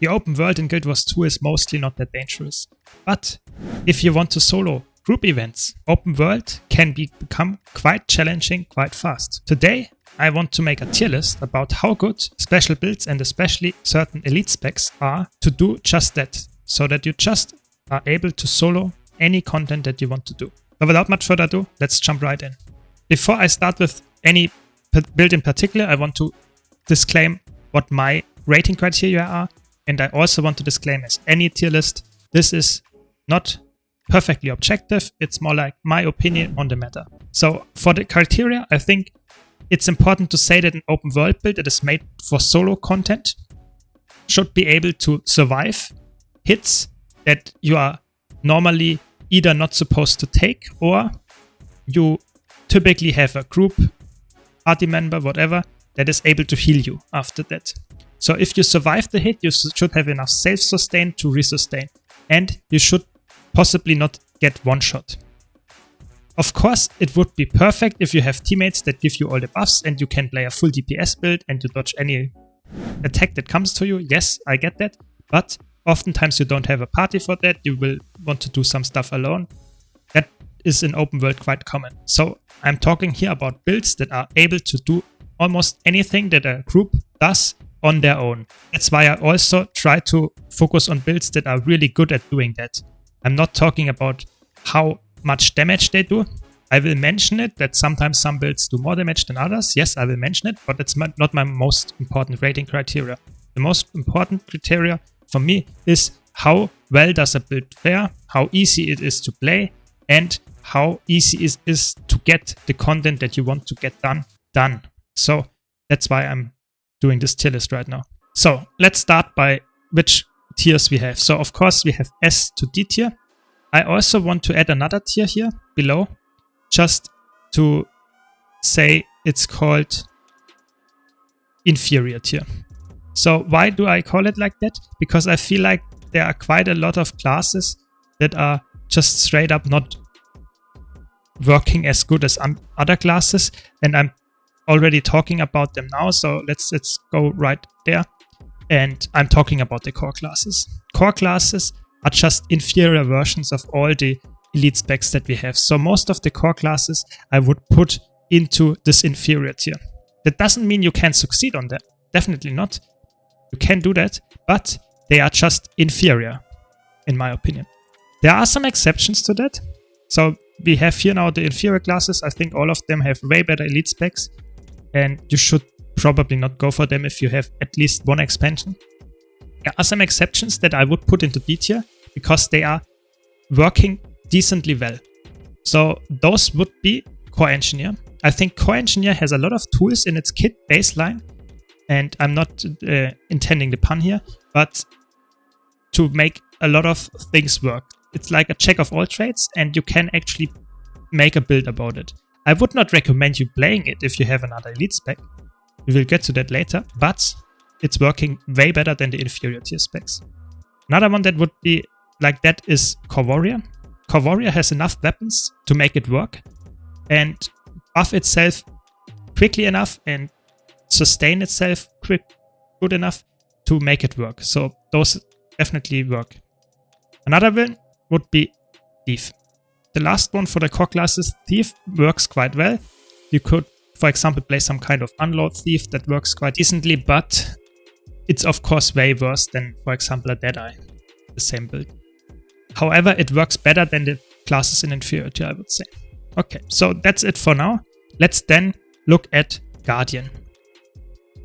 The open world in Guild Wars 2 is mostly not that dangerous. But if you want to solo group events, open world can become quite challenging quite fast. Today, I want to make a tier list about how good special builds and especially certain elite specs are to do just that, so that you just are able to solo any content that you want to do. So without much further ado, let's jump right in. Before I start with any build in particular, I want to disclaim what my rating criteria are, and I also want to disclaim as any tier list, this is not perfectly objective, it's more like my opinion on the matter. So for the criteria, I think it's important to say that an open world build that is made for solo content should be able to survive hits that you are normally either not supposed to take, or you typically have a group, party member, whatever, that is able to heal you after that. So if you survive the hit, you should have enough self-sustain to resustain, and you should possibly not get one shot. Of course, it would be perfect if you have teammates that give you all the buffs and you can play a full DPS build and you dodge any attack that comes to you. Yes, I get that, but oftentimes you don't have a party for that. You will want to do some stuff alone. That is in open world quite common. So I'm talking here about builds that are able to do almost anything that a group does on their own. That's why I also try to focus on builds that are really good at doing that. I'm not talking about how much damage they do. I will mention it, that sometimes some builds do more damage than others. Yes, I will mention it, but it's not my most important rating criteria. The most important criteria for me is how well does a build fare, how easy it is to play, and how easy it is to get the content that you want to get done. So that's why I'm doing this tier list right now. So let's start by which tiers we have. So of course we have S to D tier. I also want to add another tier here below, just to say it's called inferior tier. So why do I call it like that? Because I feel like there are quite a lot of classes that are just straight up not working as good as other classes, and I'm already talking about them now, so let's go right there. And I'm talking about the core classes. Core classes are just inferior versions of all the elite specs that we have. So most of the core classes I would put into this inferior tier. That doesn't mean you can succeed on them. Definitely not. You can do that, but they are just inferior, in my opinion. There are some exceptions to that. So we have here now the inferior classes. I think all of them have way better elite specs, and you should probably not go for them if you have at least one expansion. There are some exceptions that I would put into D tier because they are working decently well. So those would be Core Engineer. I think Core Engineer has a lot of tools in its kit baseline, and I'm not intending the pun here, but to make a lot of things work. It's like a jack of all trades, and you can actually make a build about it. I would not recommend you playing it if you have another elite spec. We will get to that later, but it's working way better than the inferior tier specs. Another one that would be like that is Core Warrior. Core Warrior has enough weapons to make it work and buff itself quickly enough and sustain itself good enough to make it work. So those definitely work. Another one would be Thief. The last one for the core classes, Thief, works quite well. You could, for example, play some kind of Unload Thief that works quite decently, but it's of course way worse than, for example, a Deadeye, the same build. However, it works better than the classes in inferior tier, I would say. Okay, so that's it for now. Let's then look at Guardian.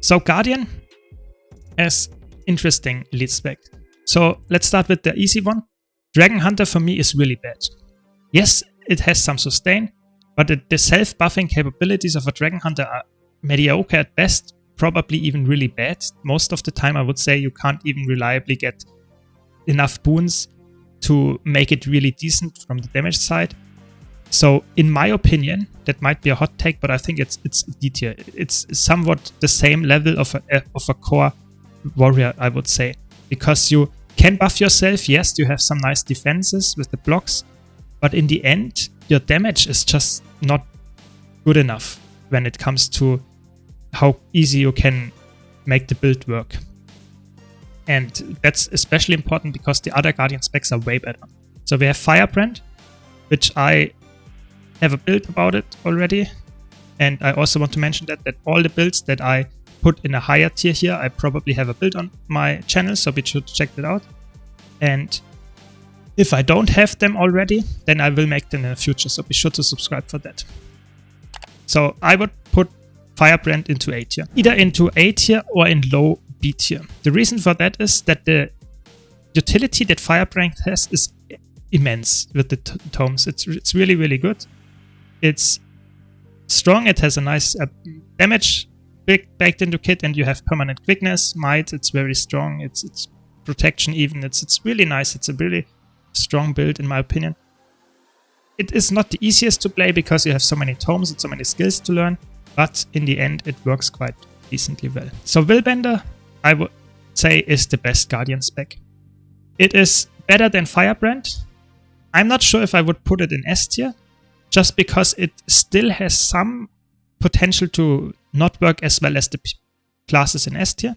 So Guardian has interesting elite spec. So let's start with the easy one. Dragon Hunter for me is really bad. Yes, it has some sustain, but the self-buffing capabilities of a Dragon Hunter are mediocre at best, probably even really bad. Most of the time I would say you can't even reliably get enough boons to make it really decent from the damage side. So in my opinion, that might be a hot take, but I think it's D tier. It's somewhat the same level of a core warrior, I would say, because you can buff yourself. Yes, you have some nice defenses with the blocks, but in the end, your damage is just not good enough when it comes to how easy you can make the build work. And that's especially important because the other Guardian specs are way better. So we have Firebrand, which I have a build about it already. And I also want to mention that all the builds that I put in a higher tier here, I probably have a build on my channel, so be sure to check that out. And if I don't have them already, then I will make them in the future, so be sure to subscribe for that. So I would put Firebrand into A tier, either into A tier or in low B tier. The reason for that is that the utility that Firebrand has is immense with the tomes. It's really, really good. It's strong, it has a nice damage baked into kit, and you have permanent quickness, might, it's very strong, it's protection even, it's really nice, it's a really strong build in my opinion. It is not the easiest to play because you have so many tomes and so many skills to learn, but in the end it works quite decently well. So Willbender, I would say, is the best Guardian spec. It is better than Firebrand. I'm not sure if I would put it in S tier, just because it still has some potential to not work as well as the classes in S tier,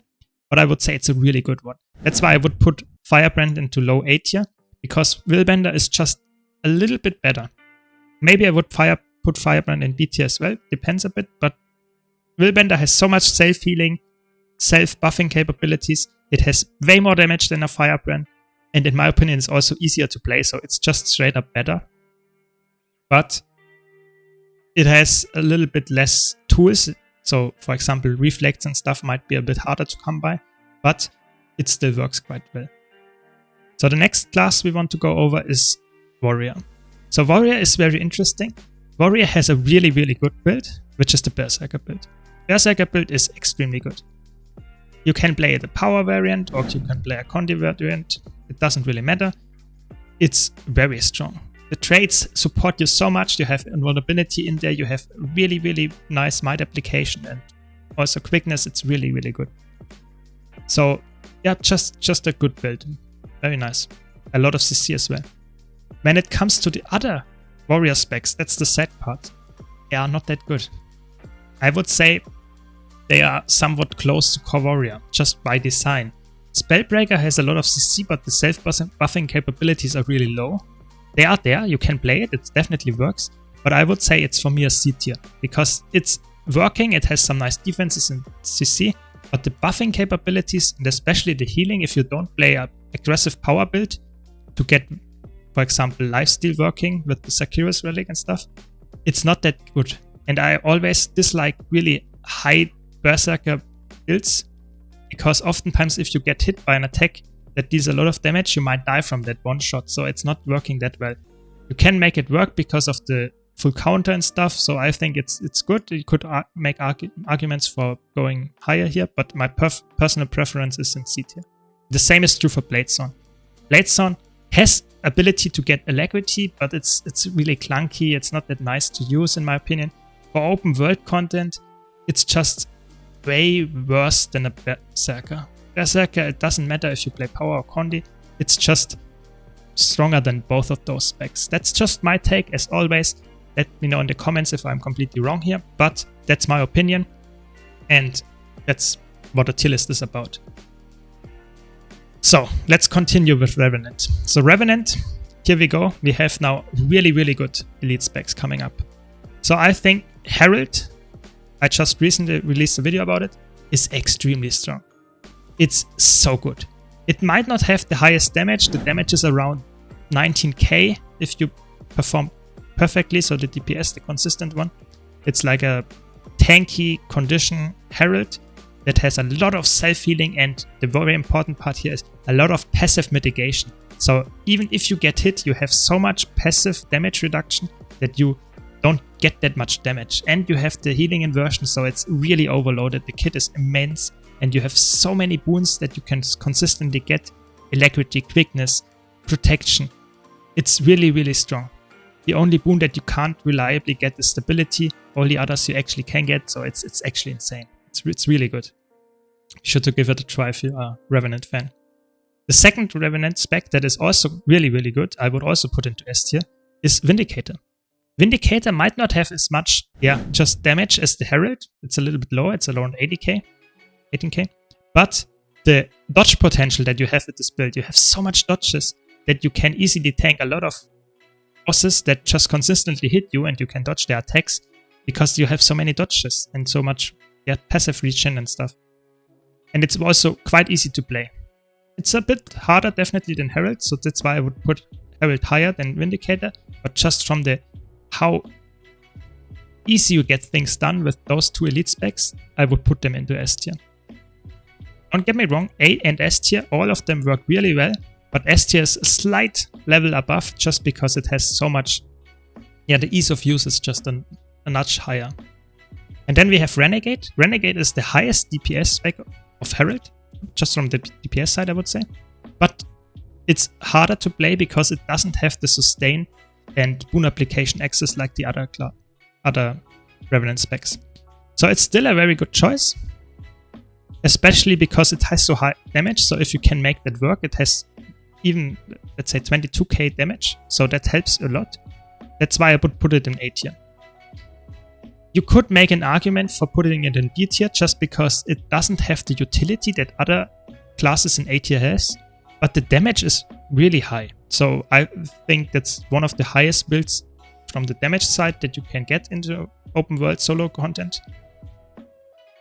but I would say it's a really good one. That's why I would put Firebrand into low A tier, because Willbender is just a little bit better. Maybe I would put Firebrand in B tier as well, depends a bit, but Willbender has so much self-healing, self-buffing capabilities, it has way more damage than a Firebrand, and in my opinion it's also easier to play, so it's just straight up better. But it has a little bit less tools, so for example reflects and stuff might be a bit harder to come by, but it still works quite well. So the next class we want to go over is Warrior. So Warrior is very interesting. Warrior has a really, really good build, which is the Berserker build. Berserker build is extremely good. You can play the power variant or you can play a Condi variant, it doesn't really matter. It's very strong. The traits support you so much, you have invulnerability in there, you have really, really nice might application and also quickness, it's really, really good. So yeah, just a good build. Very nice. A lot of CC as well. When it comes to the other warrior specs, that's the sad part. They are not that good. I would say they are somewhat close to core warrior, just by design. Spellbreaker has a lot of CC, but the self-buffing capabilities are really low. They are there, you can play it, it definitely works, but I would say it's for me a C tier, because it's working, it has some nice defenses in CC, but the buffing capabilities, and especially the healing, if you don't play a aggressive power build to get, for example, lifesteal working with the Sakira's relic and stuff, it's not that good. And I always dislike really high Berserker builds, because oftentimes if you get hit by an attack that deals a lot of damage, you might die from that one shot, so it's not working that well. You can make it work because of the full counter and stuff, so I think it's good. You could make arguments for going higher here, but my personal preference is in C tier. The same is true for Bladezorn. Bladezorn has ability to get alacrity, but it's really clunky, it's not that nice to use in my opinion. For open world content, it's just way worse than a Berserker. Berserker, it doesn't matter if you play power or Condi, it's just stronger than both of those specs. That's just my take, as always. Let me know in the comments if I'm completely wrong here, but that's my opinion, and that's what a tier list is about. So let's continue with Revenant. So Revenant, here we go. We have now really, really good elite specs coming up. So I think Herald, I just recently released a video about it, is extremely strong. It's so good. It might not have the highest damage. The damage is around 19k if you perform perfectly, so the DPS, the consistent one. It's like a tanky condition Herald that has a lot of self-healing, and the very important part here is a lot of passive mitigation. So even if you get hit, you have so much passive damage reduction that you don't get that much damage. And you have the healing inversion, so it's really overloaded. The kit is immense, and you have so many boons that you can consistently get. Alacrity, quickness, protection. It's really, really strong. The only boon that you can't reliably get is stability. All the others you actually can get, so it's actually insane. It's really good. You should give it a try if you are a Revenant fan. The second Revenant spec that is also really, really good, I would also put into S tier, is Vindicator. Vindicator might not have as much, just damage as the Herald. It's a little bit lower, it's around 80k, 18k. But the dodge potential that you have with this build. You have so much dodges that you can easily tank a lot of bosses that just consistently hit you, and you can dodge their attacks because you have so many dodges and so much passive regen and stuff. And it's also quite easy to play. It's a bit harder definitely than Herald, so that's why I would put Herald higher than Vindicator, but just from the how easy you get things done with those two elite specs, I would put them into S tier. Don't get me wrong, A and S tier, all of them work really well, but S tier is a slight level above just because it has so much, the ease of use is just a notch higher. And then we have Renegade. Renegade is the highest DPS spec of Herald, just from the DPS side I would say, but it's harder to play because it doesn't have the sustain and boon application access like the other Revenant specs. So it's still a very good choice, especially because it has so high damage. So if you can make that work, it has even, let's say, 22k damage, so that helps a lot. That's why I would put it in A tier. You could make an argument for putting it in B tier just because it doesn't have the utility that other classes in A tier has, but the damage is really high. So I think that's one of the highest builds from the damage side that you can get into open world solo content.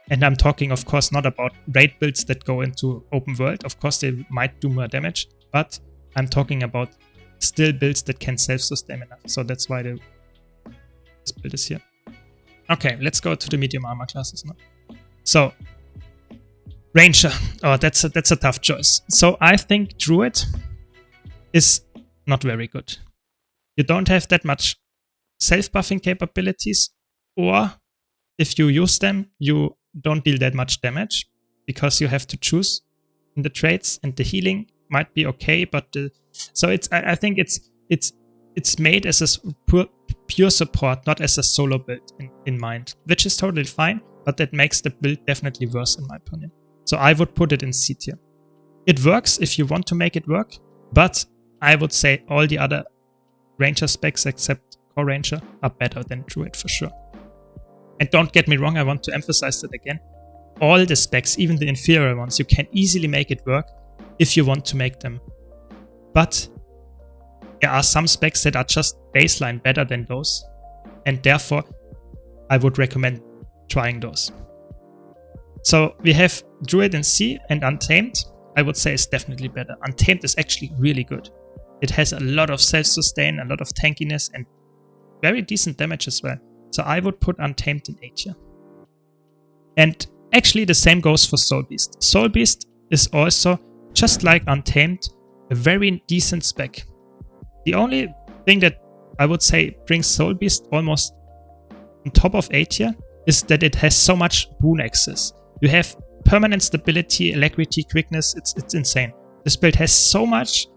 And I'm talking, of course, not about raid builds that go into open world. Of course, they might do more damage, but I'm talking about still builds that can self-sustain enough. So that's why this build is here. Okay, let's go to the medium armor classes now. So, Ranger. Oh, that's a tough choice. So I think Druid is not very good. You don't have that much self-buffing capabilities, or if you use them, you don't deal that much damage because you have to choose in the traits, and the healing might be okay, but so it's I think it's made as a pure support, not as a solo build in mind, which is totally fine, but that makes the build definitely worse in my opinion. So I would put it in C tier. It works if you want to make it work, but I would say all the other Ranger specs except Core Ranger are better than Druid for sure. And don't get me wrong, I want to emphasize that again. All the specs, even the inferior ones, you can easily make it work if you want to make them. But there are some specs that are just baseline better than those, and therefore I would recommend trying those. So we have Druid in C, and Untamed I would say is definitely better. Untamed is actually really good. It has a lot of self-sustain, a lot of tankiness, and very decent damage as well. So I would put Untamed in A tier. And actually the same goes for Soul Beast. Soul Beast is also, just like Untamed, a very decent spec. The only thing that I would say brings Soul Beast almost on top of A tier is that it has so much boon access. You have permanent stability, alacrity, quickness, it's insane. This build has so much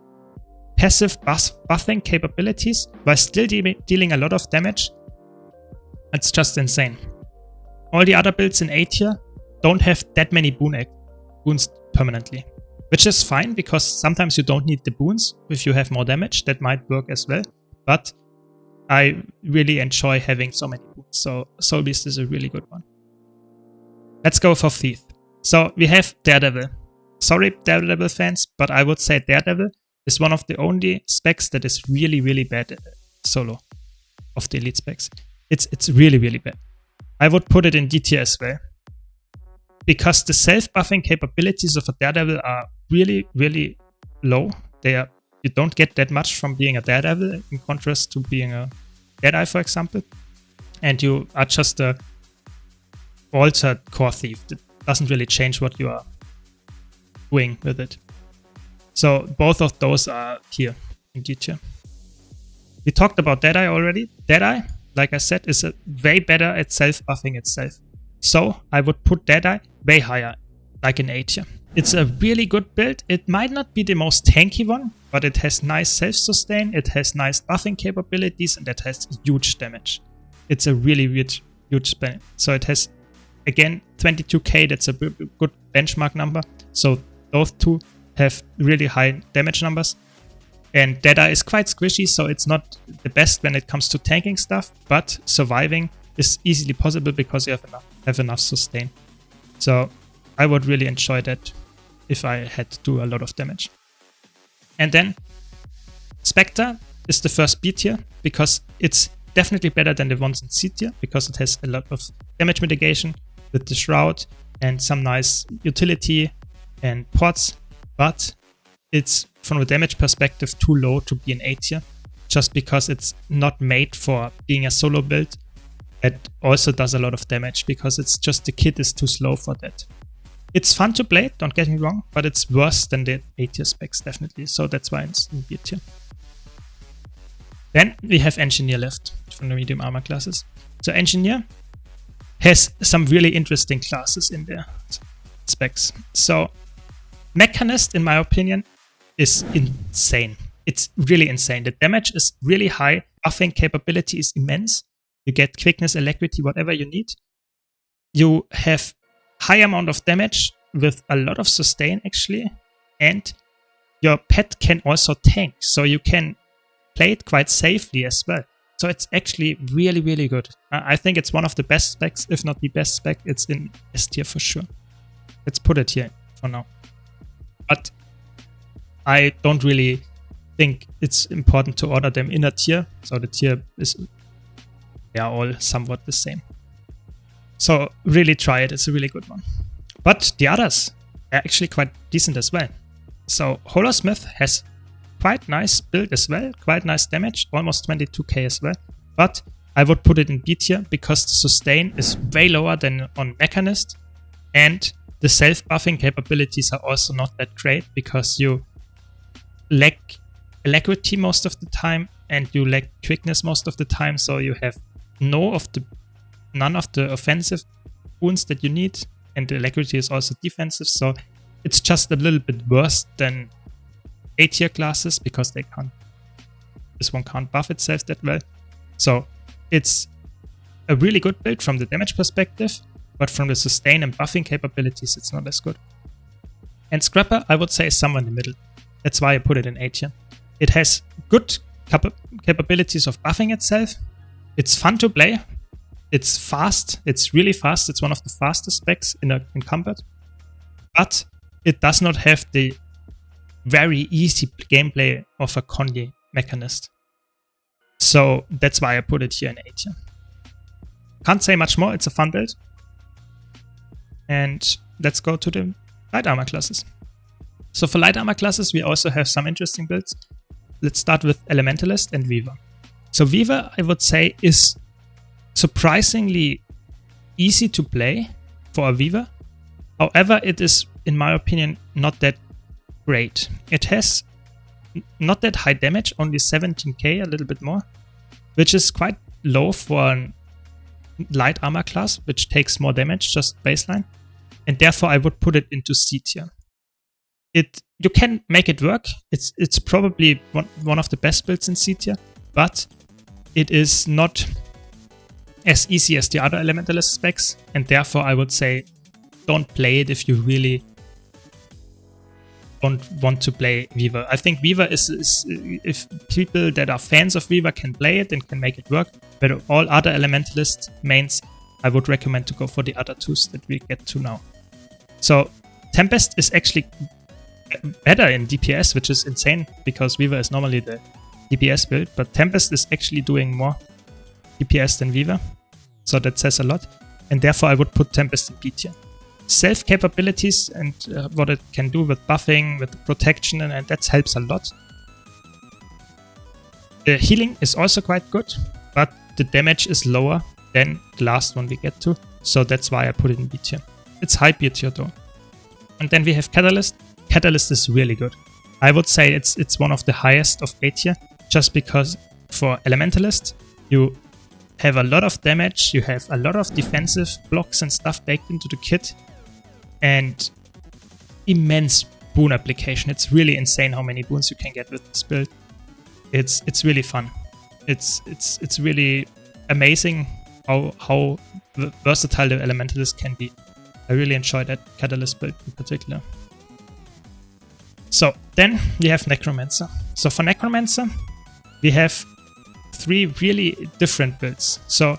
passive buffing capabilities while still dealing a lot of damage. It's just insane. All the other builds in A tier don't have that many boons permanently, which is fine because sometimes you don't need the boons. If you have more damage, that might work as well. But I really enjoy having so many boons. So Soul Beast is a really good one. Let's go for Thief. So we have Daredevil. Sorry, Daredevil fans, but I would say Daredevil is one of the only specs that is really, really bad solo of the elite specs. It's really, really bad. I would put it in D tier as well. Because the self-buffing capabilities of a Daredevil are really, really low. You don't get that much from being a Daredevil in contrast to being a Deadeye, for example. And you are just a altered core thief. It doesn't really change what you are doing with it. So both of those are here in D tier. We talked about Deadeye already. Deadeye, like I said, is way better at self-buffing itself. So I would put Deadeye way higher, like in A tier. It's a really good build. It might not be the most tanky one, but it has nice self-sustain, it has nice buffing capabilities, and it has huge damage. It's a really huge spell. So it has, again, 22k, that's a good benchmark number. So those two have really high damage numbers. And Deadeye is quite squishy, so it's not the best when it comes to tanking stuff, but surviving is easily possible because you have enough sustain. So I would really enjoy that if I had to do a lot of damage. And then Spectre is the first B tier because it's definitely better than the ones in C tier because it has a lot of damage mitigation with the Shroud and some nice utility and ports, but it's from a damage perspective too low to be an A tier just because it's not made for being a solo build that also does a lot of damage because it's just the kit is too slow for that. It's fun to play, don't get me wrong, but it's worse than the A tier specs definitely, so that's why it's in B tier. Then we have Engineer left from the medium armor classes. So Engineer has some really interesting classes in their specs. So Mechanist, in my opinion, is insane. It's really insane. The damage is really high. Buffing capability is immense. You get quickness, alacrity, whatever you need. You have high amount of damage with a lot of sustain actually. And your pet can also tank. So you can play it quite safely as well. So it's actually really, really good. I think it's one of the best specs, if not the best spec. It's in S tier for sure. Let's put it here for now. But I don't really think it's important to order them in a tier. So the tier is, they are all somewhat the same. So really try it. It's a really good one. But the others are actually quite decent as well. So Holosmith has quite nice build as well, quite nice damage, almost 22k as well. But I would put it in B tier because the sustain is way lower than on Mechanist, and the self-buffing capabilities are also not that great because you lack alacrity most of the time and you lack quickness most of the time, so you have none of the offensive wounds that you need, and the alacrity is also defensive, so it's just a little bit worse than A tier classes because this one can't buff itself that well. So it's a really good build from the damage perspective, but from the sustain and buffing capabilities, it's not as good. And Scrapper, I would say, is somewhere in the middle. That's why I put it in A tier. It has good capabilities of buffing itself. It's fun to play. It's fast. It's really fast. It's one of the fastest specs in combat. But it does not have the very easy gameplay of a Conde Mechanist. So that's why I put it here in A tier. Can't say much more. It's a fun build. And let's go to the light armor classes. So for light armor classes, we also have some interesting builds. Let's start with Elementalist and Weaver. So Weaver, I would say, is surprisingly easy to play for a Weaver. However, it is, in my opinion, not that great. It has not that high damage, only 17k, a little bit more, which is quite low for a light armor class, which takes more damage, just baseline. And therefore, I would put it into C tier. You can make it work. It's probably one of the best builds in C tier, but it is not as easy as the other Elementalist specs, and therefore I would say don't play it if you really don't want to play Weaver. I think Weaver is if people that are fans of Weaver can play it and can make it work, but all other Elementalist mains, I would recommend to go for the other twos that we get to now. So Tempest is actually better in DPS, which is insane because Weaver is normally the DPS build, but Tempest is actually doing more DPS than Weaver, so that says a lot, and therefore I would put Tempest in B tier. Self capabilities and what it can do with buffing, with protection, and that helps a lot. The healing is also quite good, but the damage is lower than the last one we get to, so that's why I put it in B tier. It's high B tier though. And then we have Catalyst. Catalyst is really good. I would say it's one of the highest of A tier, just because for Elementalist, you have a lot of damage, you have a lot of defensive blocks and stuff baked into the kit, and immense boon application. It's really insane how many boons you can get with this build. It's really fun. It's really amazing how versatile the Elementalist can be. I really enjoyed that Catalyst build in particular. So then we have Necromancer. So for Necromancer, we have three really different builds. So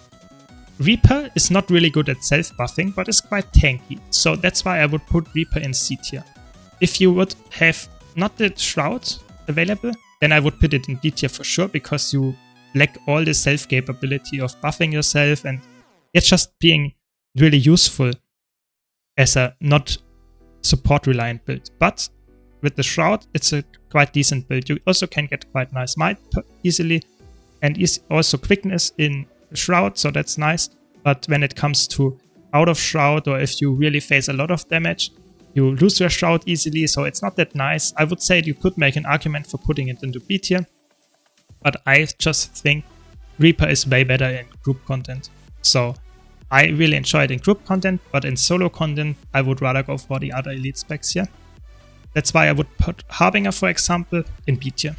Reaper is not really good at self-buffing, but is quite tanky. So that's why I would put Reaper in C tier. If you would have not the Shroud available, then I would put it in B tier for sure, because you lack all the self capability of buffing yourself, and it's just being really useful as a not support reliant build. But with the Shroud, it's a quite decent build. You also can get quite nice might easily, and also quickness in Shroud, so that's nice. But when it comes to out of Shroud, or if you really face a lot of damage, you lose your Shroud easily, so it's not that nice. I would say you could make an argument for putting it into B tier, but I just think Reaper is way better in group content. So I really enjoy it in group content, but in solo content, I would rather go for the other elite specs here. That's why I would put Harbinger, for example, in B tier.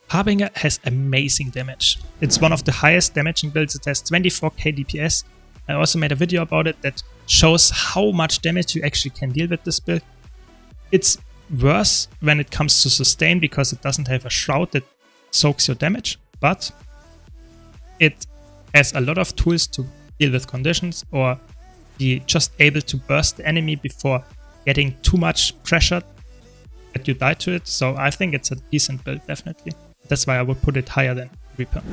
Harbinger has amazing damage. It's one of the highest damaging builds. It has 24k DPS. I also made a video about it that shows how much damage you actually can deal with this build. It's worse when it comes to sustain, because it doesn't have a Shroud that soaks your damage, but it has a lot of tools to deal with conditions, or be just able to burst the enemy before getting too much pressure that you die to it. So I think it's a decent build, definitely. That's why I would put it higher than Reaper.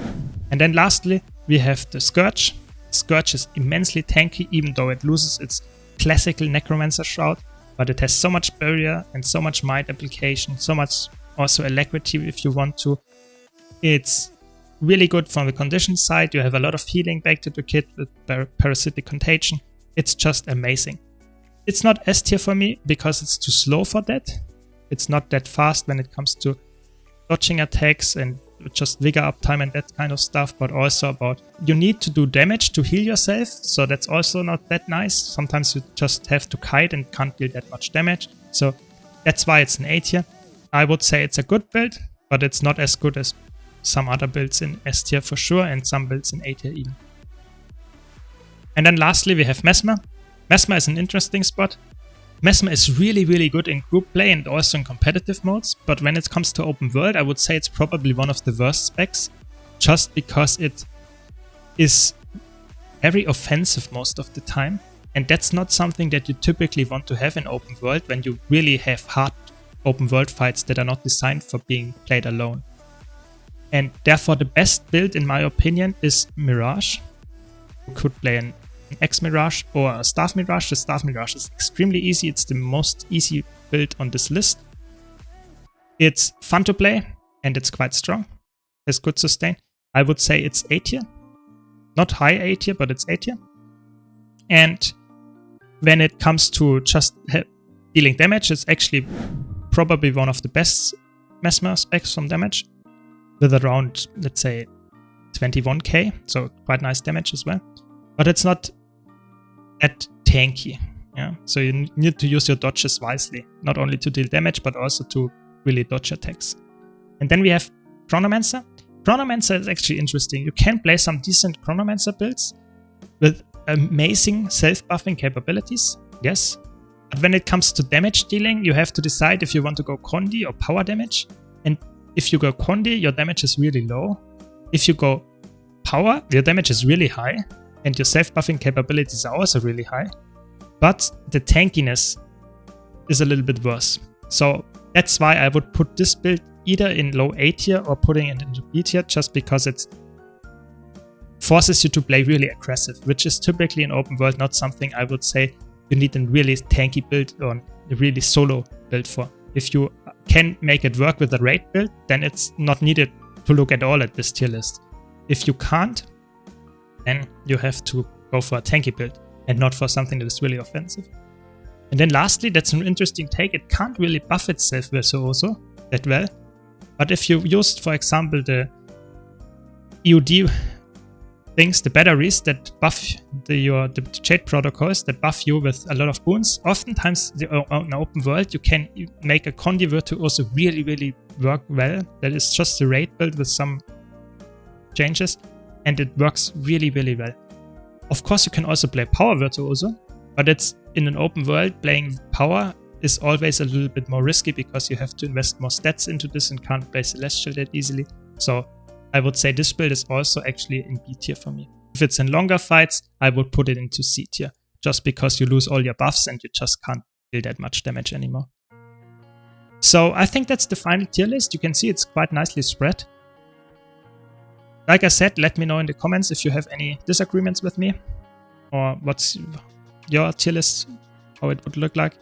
And then lastly, we have the Scourge. Scourge is immensely tanky, even though it loses its classical Necromancer Shroud, but it has so much barrier and so much might application, so much also alacrity if you want to. It's really good from the condition side. You have a lot of healing baked into the kit with parasitic contagion. It's just amazing. It's not S tier for me because it's too slow for that. It's not that fast when it comes to dodging attacks and just vigor uptime and that kind of stuff, but also about you need to do damage to heal yourself, so that's also not that nice. Sometimes you just have to kite and can't deal that much damage, so that's why it's an A tier. I would say it's a good build, but it's not as good as some other builds in S tier for sure, and some builds in A tier even. And then lastly we have Mesmer. Mesmer is an interesting spot. Mesmer is really, really good in group play and also in competitive modes, but when it comes to open world, I would say it's probably one of the worst specs, just because it is very offensive most of the time, and that's not something that you typically want to have in open world when you really have hard open world fights that are not designed for being played alone. And therefore the best build in my opinion is Mirage. You could play an X Mirage or a Staff Mirage. The Staff Mirage is extremely easy. It's the most easy build on this list. It's fun to play and it's quite strong. It's good sustain. I would say it's A tier. Not high A tier, but it's A tier. And when it comes to just dealing damage, it's actually probably one of the best Mesmer specs from damage, with around, let's say, 21k, so quite nice damage as well. But it's not that tanky, yeah. So you need to use your dodges wisely, not only to deal damage, but also to really dodge attacks. And then we have Chronomancer. Chronomancer is actually interesting. You can play some decent Chronomancer builds with amazing self-buffing capabilities, yes. But when it comes to damage dealing, you have to decide if you want to go Condi or power damage. And if you go Condi, your damage is really low. If you go power, your damage is really high. And your self-buffing capabilities are also really high. But the tankiness is a little bit worse. So that's why I would put this build either in low A tier or putting it into B tier, just because it forces you to play really aggressive, which is typically in open world not something I would say you need a really tanky build or a really solo build for. If you can make it work with a raid build, then it's not needed to look at all at this tier list. If you can't, then you have to go for a tanky build and not for something that is really offensive. And then lastly, that's an interesting take. It can't really buff itself virtuoso that well. But if you used, for example, the EOD things, the batteries that buff the Jade protocols that buff you with a lot of boons, oftentimes in open world you can make a Condi virtuoso really, really work well. That is just a raid build with some changes, and it works really, really well. Of course, you can also play power virtuoso, but it's in an open world, playing power is always a little bit more risky because you have to invest more stats into this and can't play Celestial that easily. So I would say this build is also actually in B tier for me. If it's in longer fights, I would put it into C tier, just because you lose all your buffs and you just can't deal that much damage anymore. So I think that's the final tier list. You can see it's quite nicely spread. Like I said, let me know in the comments if you have any disagreements with me, or what's your tier list, how it would look like.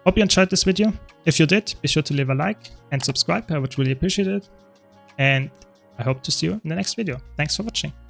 Hope you enjoyed this video. If you did, be sure to leave a like and subscribe. I would really appreciate it. And I hope to see you in the next video. Thanks for watching.